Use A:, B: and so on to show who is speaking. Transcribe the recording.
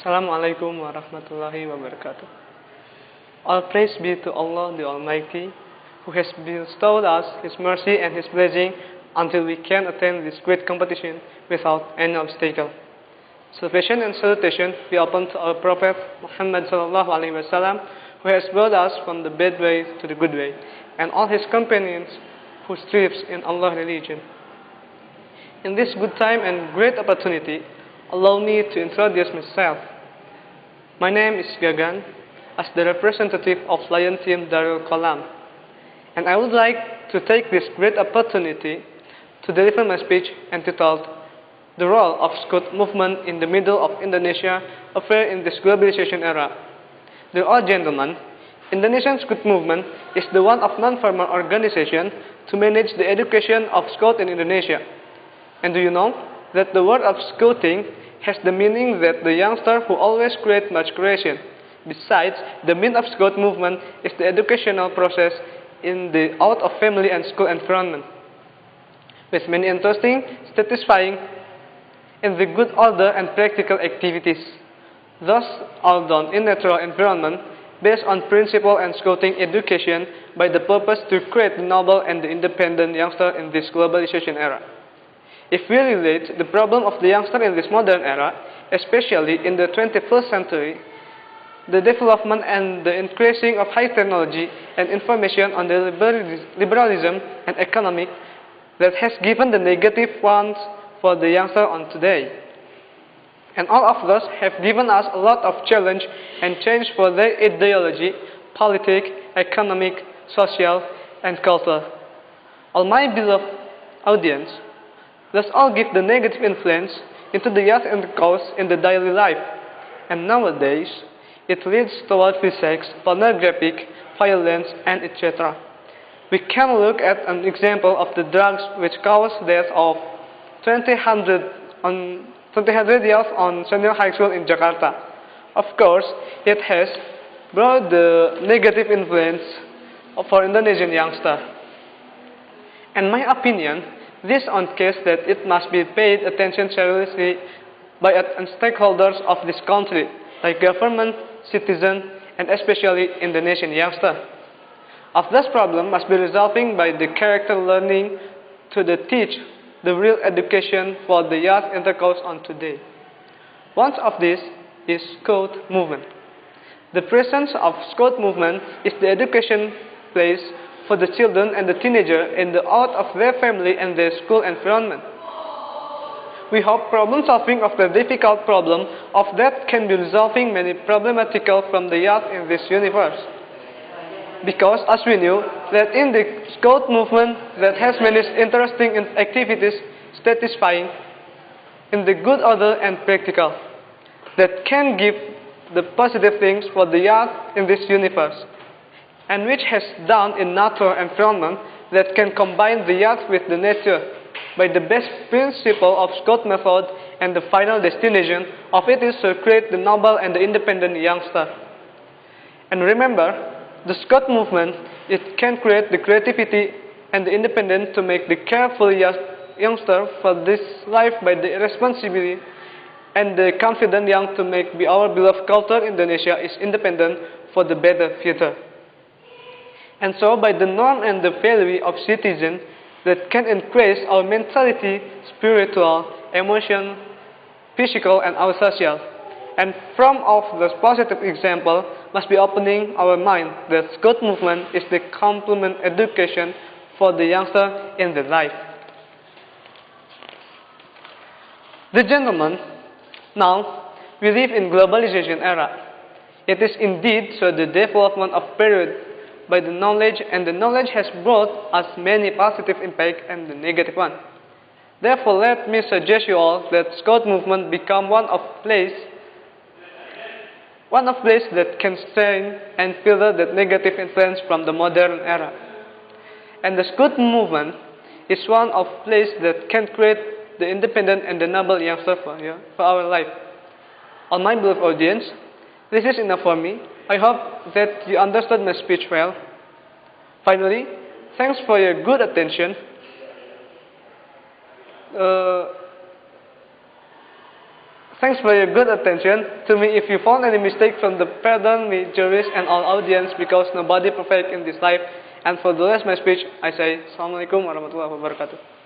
A: Assalamualaikum warahmatullahi wabarakatuh. All praise be to Allah the Almighty, who has bestowed us His mercy and His blessing until we can attain this great competition without any obstacle. Salvation and salutation be upon our Prophet Muhammad sallallahu alaihi wasallam, who has brought us from the bad way to the good way, and all his companions who strives in Allah's religion. In this good time and great opportunity, allow me to introduce myself. My name is Gagan, as the representative of Lion Team Darul Qalam, and I would like to take this great opportunity to deliver my speech entitled "The Role of Scout Movement in the Middle of Indonesia Affair in this Globalization Era." Dear all gentlemen, Indonesian Scout Movement is the one of non-formal organization to manage the education of Scout in Indonesia. And do you know that the word of scouting has the meaning that the youngster who always create much creation. Besides, the mean of Scout movement is the educational process in the out of family and school environment, with many interesting, satisfying, and the good order and practical activities. Thus, all done in natural environment, based on principle and scouting education, by the purpose to create the noble and the independent youngster in this globalization era. If we relate the problem of the youngster in this modern era, especially in the 21st century, the development and the increasing of high technology and information on the liberalism and economic that has given the negative ones for the youngster on today. And all of those have given us a lot of challenge and change for their ideology, politics, economic, social, and culture. All my beloved audience, let's all give the negative influence into the youth and the cause in the daily life. And nowadays, it leads toward sex, pornographic, violence, and etc. We can look at an example of the drugs which cause death of 200 youth on Senior High School in Jakarta. Of course, it has brought the negative influence for Indonesian youngster. In my opinion, this on case that it must be paid attention seriously by stakeholders of this country, like government, citizen, and especially Indonesian youngster. Of this problem must be resolving by the character learning to teach the real education for the youth intercourse on today. One of this is Scout movement. The presence of Scout movement is the education place for the children and the teenager in the out of their family and their school environment. We hope problem solving of the difficult problem of that can be resolving many problematical from the youth in this universe. Because as we knew that in the Scout movement that has many interesting activities satisfying in the good order and practical that can give the positive things for the youth in this universe, and which has done in natural environment that can combine the youth with the nature by the best principle of Scout method, and the final destination of it is to create the noble and the independent youngster. And remember, the Scout movement, it can create the creativity and the independence to make the careful youngster for this life by the responsibility and the confident young to make our beloved culture Indonesia is independent for the better future. And so by the norm and the value of citizen that can increase our mentality, spiritual, emotion, physical, and our social. And from of this positive example must be opening our mind that Scout movement is the complement education for the youngster in the life. The gentlemen, now we live in globalization era. It is indeed so the development of period by the knowledge, and the knowledge has brought us many positive impact and the negative one. Therefore, let me suggest you all that Scout movement become one of place that can strain and filter that negative influence from the modern era. And the Scout movement is one of place that can create the independent and the noble youngster for our life. On my beloved audience, this is enough for me. I hope that you understood my speech well. Finally, thanks for your good attention. Thanks for your good attention. To me, if you found any mistake from the pardon me, jurors and all audience, because nobody perfect in this life. And for the rest of my speech, I say, Assalamualaikum warahmatullahi wabarakatuh.